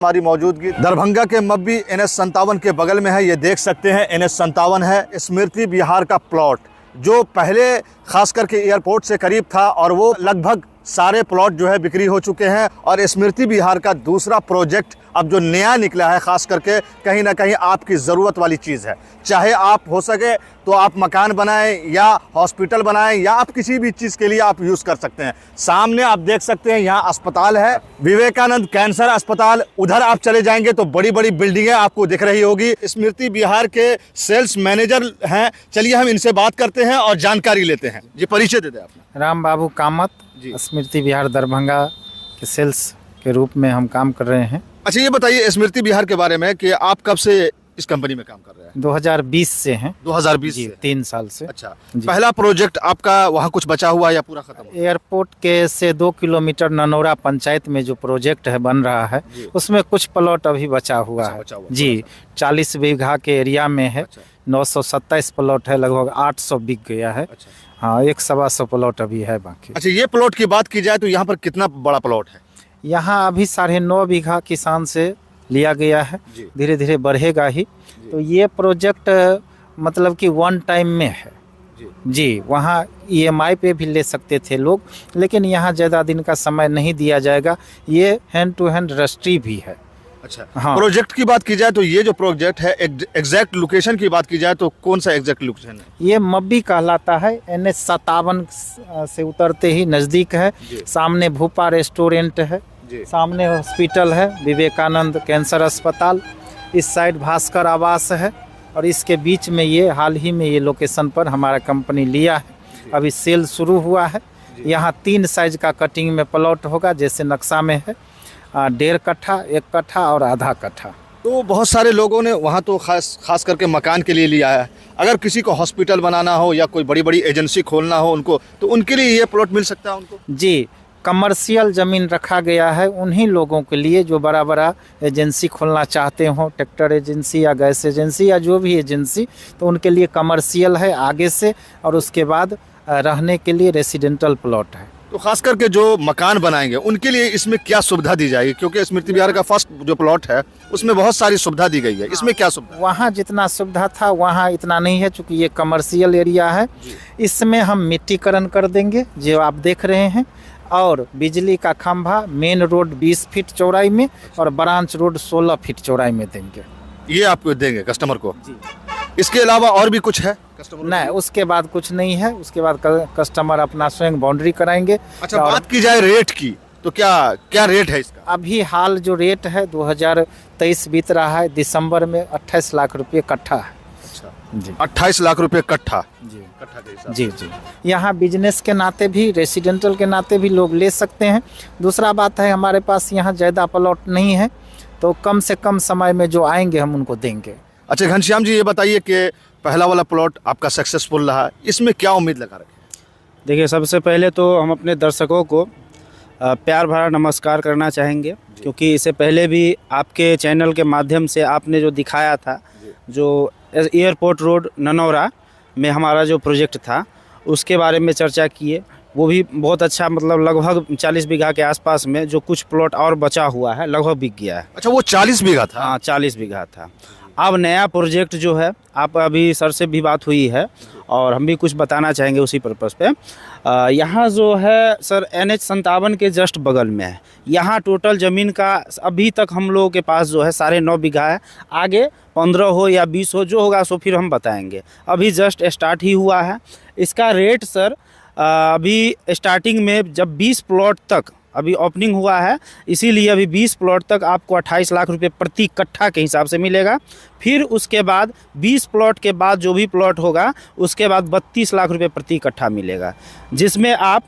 हमारी मौजूदगी दरभंगा के मब्बी NH57 के बगल में है। ये देख सकते हैं NH57 है स्मृति विहार का प्लॉट, जो पहले खास करके एयरपोर्ट से करीब था और वो लगभग सारे प्लॉट जो है बिक्री हो चुके हैं। और स्मृति विहार का दूसरा प्रोजेक्ट अब जो नया निकला है, खास करके कहीं ना कहीं आपकी ज़रूरत वाली चीज़ है। चाहे आप हो सके तो आप मकान बनाएं या हॉस्पिटल बनाएं या आप किसी भी चीज़ के लिए आप यूज़ कर सकते हैं। सामने आप देख सकते हैं यहाँ अस्पताल है, विवेकानंद कैंसर अस्पताल। उधर आप चले जाएंगे तो बड़ी बड़ी बिल्डिंगें आपको दिख रही होगी। स्मृति विहार के सेल्स मैनेजर हैं, चलिए हम इनसे बात करते हैं और जानकारी लेते हैं। जी, परिचय दे दें अपना। राम बाबू कामत, स्मृति विहार दरभंगा के सेल्स के रूप में हम काम कर रहे हैं। अच्छा, ये बताइए स्मृति विहार के बारे में कि आप कब से इस कंपनी में काम कर रहे हैं? 2020 से हैं। 2020 से 3 साल से। अच्छा, पहला प्रोजेक्ट आपका वहाँ कुछ बचा हुआ या पूरा खत्म? एयरपोर्ट के से 2 किलोमीटर ननौरा पंचायत में जो प्रोजेक्ट है बन रहा है, उसमें कुछ प्लॉट अभी बचा हुआ है। जी, 40 बीघा के एरिया में है। 927 प्लॉट है, लगभग 800 बिक गया है। हाँ, 100-125 प्लॉट अभी है बाकी। अच्छा, ये प्लॉट की बात की जाए तो यहाँ पर कितना बड़ा प्लॉट है? यहाँ अभी 9.5 बीघा किसान से लिया गया है, धीरे धीरे बढ़ेगा ही। तो ये प्रोजेक्ट मतलब कि वन टाइम में है। जी, वहाँ EMI पे भी ले सकते थे लोग, लेकिन यहाँ ज़्यादा दिन का समय नहीं दिया जाएगा। ये हैंड टू हैंड रजिस्ट्री भी है। अच्छा, हाँ। प्रोजेक्ट की बात की जाए तो ये जो प्रोजेक्ट है, एग्जैक्ट लोकेशन की बात की जाए तो कौन सा एग्जैक्ट लोकेशन है? ये मब्बी कहलाता है। NH57 से उतरते ही नज़दीक है। सामने भूपा रेस्टोरेंट है, सामने हॉस्पिटल है विवेकानंद कैंसर अस्पताल, इस साइड भास्कर आवास है, और इसके बीच में ये हाल ही में ये लोकेशन पर हमारा कंपनी लिया है। अभी सेल शुरू हुआ है। यहाँ 3 साइज का कटिंग में प्लॉट होगा, जैसे नक्शा में है, 1.5 कट्ठा, 1 कट्ठा और आधा कट्ठा। तो बहुत सारे लोगों ने वहाँ तो खास करके मकान के लिए लिया है। अगर किसी को हॉस्पिटल बनाना हो या कोई बड़ी बड़ी एजेंसी खोलना हो उनको, तो उनके लिए ये प्लॉट मिल सकता है उनको? जी, कमर्शियल ज़मीन रखा गया है उन्हीं लोगों के लिए जो बड़ा बड़ा एजेंसी खोलना चाहते हों, ट्रैक्टर एजेंसी या गैस एजेंसी या जो भी एजेंसी, तो उनके लिए कमर्शियल है आगे से, और उसके बाद रहने के लिए रेसिडेंटल प्लॉट है। तो खास करके जो मकान बनाएंगे उनके लिए इसमें क्या सुविधा दी जाएगी? क्योंकि स्मृति विहार का फर्स्ट जो प्लॉट है उसमें बहुत सारी सुविधा दी गई है, इसमें क्या सुविधा? वहाँ जितना सुविधा था वहाँ इतना नहीं है, चूँकि ये कमर्शियल एरिया है। इसमें हम मिट्टीकरण कर देंगे जो आप देख रहे हैं, और बिजली का खंभा मेन रोड 20 फीट चौड़ाई में और ब्रांच रोड 16 फीट चौड़ाई में देंगे। ये आपको देंगे कस्टमर को? जी। इसके अलावा और भी कुछ है कस्टमर? नहीं, उसके बाद कुछ नहीं है। उसके बाद कस्टमर अपना स्वयं बाउंड्री कराएंगे। अच्छा, बात की जाए रेट की तो क्या रेट है इसका? अभी हाल जो रेट है 2023 बीत रहा है, दिसंबर में 28 लाख रुपये कट्ठा है। अच्छा जी, 28 लाख रुपये कट्ठा? जी, कट्ठा के हिसाब। जी जी। यहाँ बिजनेस के नाते भी, रेसिडेंटल के नाते भी लोग ले सकते हैं। दूसरा बात है, हमारे पास यहाँ ज़्यादा प्लॉट नहीं है, तो कम से कम समय में जो आएंगे हम उनको देंगे। अच्छा घनश्याम जी, ये बताइए कि पहला वाला प्लॉट आपका सक्सेसफुल रहा, इसमें क्या उम्मीद लगा रखे? देखिए, सबसे पहले तो हम अपने दर्शकों को प्यार भरा नमस्कार करना चाहेंगे, क्योंकि इससे पहले भी आपके चैनल के माध्यम से आपने जो दिखाया था, जो एयरपोर्ट रोड ननौरा में हमारा जो प्रोजेक्ट था उसके बारे में चर्चा किए। वो भी बहुत अच्छा, मतलब लगभग 40 बीघा के आसपास में जो कुछ प्लॉट और बचा हुआ है लगभग बिक गया है। अच्छा, वो 40 बीघा था? हाँ, 40 बीघा था। अब नया प्रोजेक्ट जो है, आप अभी सर से भी बात हुई है और हम भी कुछ बताना चाहेंगे उसी पर्पज़ पे। यहाँ जो है सर NH57 के जस्ट बगल में है। यहाँ टोटल ज़मीन का अभी तक हम लोगों के पास जो है 9.5 बीघा है। आगे 15 हो या 20 हो, जो होगा सो फिर हम बताएंगे। अभी जस्ट स्टार्ट ही हुआ है। इसका रेट सर अभी स्टार्टिंग में जब 20 प्लॉट तक अभी ओपनिंग हुआ है, इसीलिए अभी 20 प्लॉट तक आपको 28 लाख रुपए प्रति कट्ठा के हिसाब से मिलेगा। फिर उसके बाद 20 प्लॉट के बाद जो भी प्लॉट होगा उसके बाद 32 लाख रुपए प्रति कट्ठा मिलेगा, जिसमें आप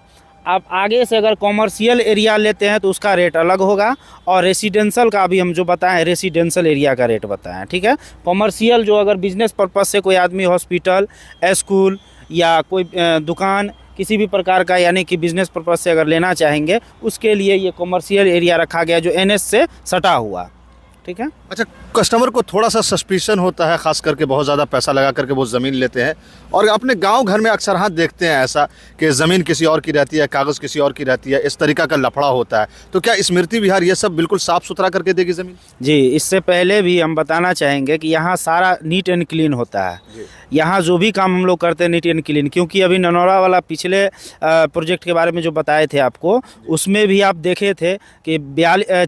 आगे से अगर कॉमर्शियल एरिया लेते हैं तो उसका रेट अलग होगा, और रेसिडेंशियल का भी हम जो बताएं रेसिडेंशियल एरिया का रेट बताएं, ठीक है। कॉमर्शियल जो अगर बिजनेस पर्पज़ से कोई आदमी हॉस्पिटल, स्कूल या कोई दुकान किसी भी प्रकार का, यानी कि बिजनेस पर्पज़ से अगर लेना चाहेंगे, उसके लिए ये कॉमर्शियल एरिया रखा गया जो NH से सटा हुआ। ठीक है। अच्छा, कस्टमर को थोड़ा सा सस्पिशन होता है, खास करके बहुत ज़्यादा पैसा लगा करके वो ज़मीन लेते हैं, और अपने गांव घर में अक्सर हाथ देखते हैं ऐसा कि ज़मीन किसी और की रहती है, कागज़ किसी और की रहती है, इस तरीका का लफड़ा होता है। तो क्या स्मृति विहार ये सब बिल्कुल साफ़ सुथरा करके देगी ज़मीन? जी, इससे पहले भी हम बताना चाहेंगे कि यहाँ सारा नीट एंड क्लीन होता है। यहाँ जो भी काम हम लोग करते हैं नीट एंड क्लीन, क्योंकि अभी ननौरा वाला पिछले प्रोजेक्ट के बारे में जो बताए थे आपको, उसमें भी आप देखे थे कि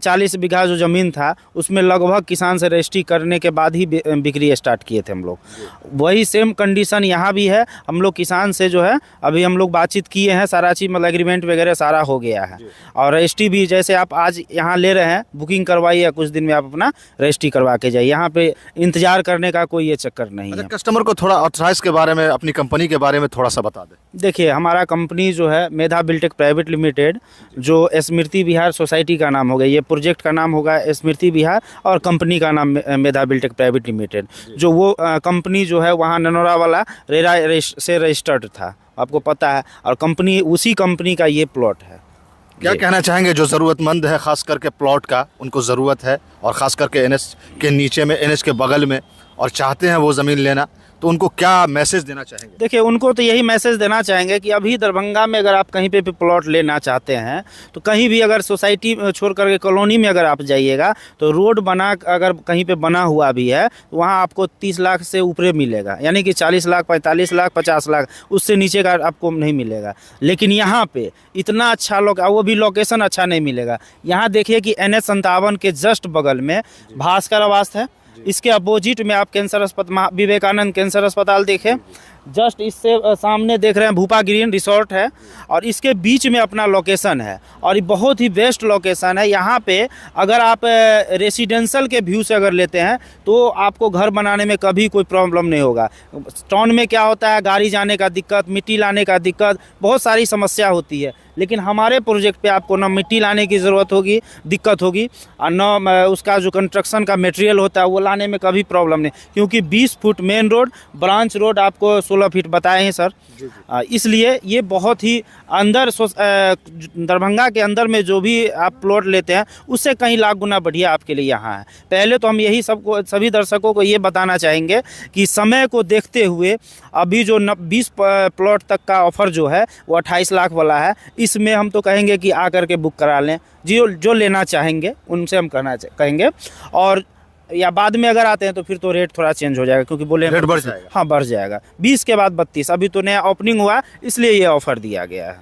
40 बीघा जो ज़मीन था उसमें लगभग किसान से रजिस्ट्री करने के बाद ही बिक्री स्टार्ट किए थे हम लोग। वही सेम कंडीशन यहाँ भी है। हम लोग किसान से जो है अभी हम लोग बातचीत किए हैं, सारा चीज़ मतलब एग्रीमेंट वगैरह सारा हो गया है, और रजिस्ट्री भी जैसे आप आज यहाँ ले रहे हैं, बुकिंग करवाइए, कुछ दिन में आप अपना रजिस्ट्री करवा के जाइए। यहाँ पे इंतजार करने का कोई ये चक्कर नहीं है। कस्टमर को थोड़ा ऑथराइज के बारे में, अपनी कंपनी के बारे में थोड़ा सा बता दें। देखिए, हमारा कंपनी जो है मेधा बिल्टेक प्राइवेट लिमिटेड, जो स्मृति विहार सोसाइटी का नाम होगा, ये प्रोजेक्ट का नाम होगा स्मृति विहार, और कंपनी का नाम मेधा बिल्टेक प्राइवेट लिमिटेड। जो वो कंपनी जो है वहाँ ननौरा वाला रेरा से रजिस्टर्ड था, आपको पता है, और कंपनी उसी कंपनी का ये प्लॉट है। क्या कहना चाहेंगे जो ज़रूरतमंद है, खास करके प्लॉट का उनको ज़रूरत है, और ख़ास करके एनएच के नीचे में, एनएच के बगल में, और चाहते हैं वो ज़मीन लेना, तो उनको क्या मैसेज देना चाहेंगे? देखिए, उनको तो यही मैसेज देना चाहेंगे कि अभी दरभंगा में अगर आप कहीं पे भी प्लॉट लेना चाहते हैं, तो कहीं भी अगर सोसाइटी छोड़ करके कॉलोनी में अगर आप जाइएगा, तो रोड बना अगर कहीं पे बना हुआ भी है तो वहाँ आपको 30 लाख से ऊपर मिलेगा, यानी कि 40 लाख, 45 लाख, 50 लाख, उससे नीचे का आपको नहीं मिलेगा। लेकिन यहाँ पे इतना अच्छा वो भी लोकेशन अच्छा नहीं मिलेगा। यहाँ देखिए कि NH57 के जस्ट बगल में भास्कर आवास है, इसके अपोजिट में आप कैंसर अस्पताल, विवेकानंद कैंसर अस्पताल देखें, जस्ट इससे सामने देख रहे हैं भूपा ग्रीन रिसोर्ट है, और इसके बीच में अपना लोकेशन है, और ये बहुत ही बेस्ट लोकेशन है। यहाँ पे अगर आप रेसिडेंशियल के व्यू से अगर लेते हैं तो आपको घर बनाने में कभी कोई प्रॉब्लम नहीं होगा। टाउन में क्या होता है, गाड़ी जाने का दिक्कत, मिट्टी लाने का दिक्कत, बहुत सारी समस्या होती है। लेकिन हमारे प्रोजेक्ट पे आपको ना मिट्टी लाने की ज़रूरत होगी, दिक्कत होगी, और न उसका जो कंस्ट्रक्शन का मटेरियल होता है वो लाने में कभी प्रॉब्लम नहीं, क्योंकि 20 foot main road, branch road आपको 16 फीट बताए हैं सर। इसलिए ये बहुत ही अंदर दरभंगा के अंदर में जो भी आप प्लॉट लेते हैं उससे कहीं लाख गुना बढ़िया आपके लिए यहाँ है। पहले तो हम यही सभी दर्शकों को ये बताना चाहेंगे कि समय को देखते हुए अभी जो 20 प्लॉट तक का ऑफ़र जो है वो 28 लाख वाला है। इसमें हम तो कहेंगे कि आकर के बुक करा लें, जो लेना चाहेंगे उनसे हम कहेंगे, और या बाद में अगर आते हैं तो फिर तो रेट थोड़ा चेंज हो जाएगा, क्योंकि बोले रेट बढ़ जाएगा। हाँ, बढ़ जाएगा। 20 के बाद 32, अभी तो नया ओपनिंग हुआ इसलिए ये ऑफ़र दिया गया है।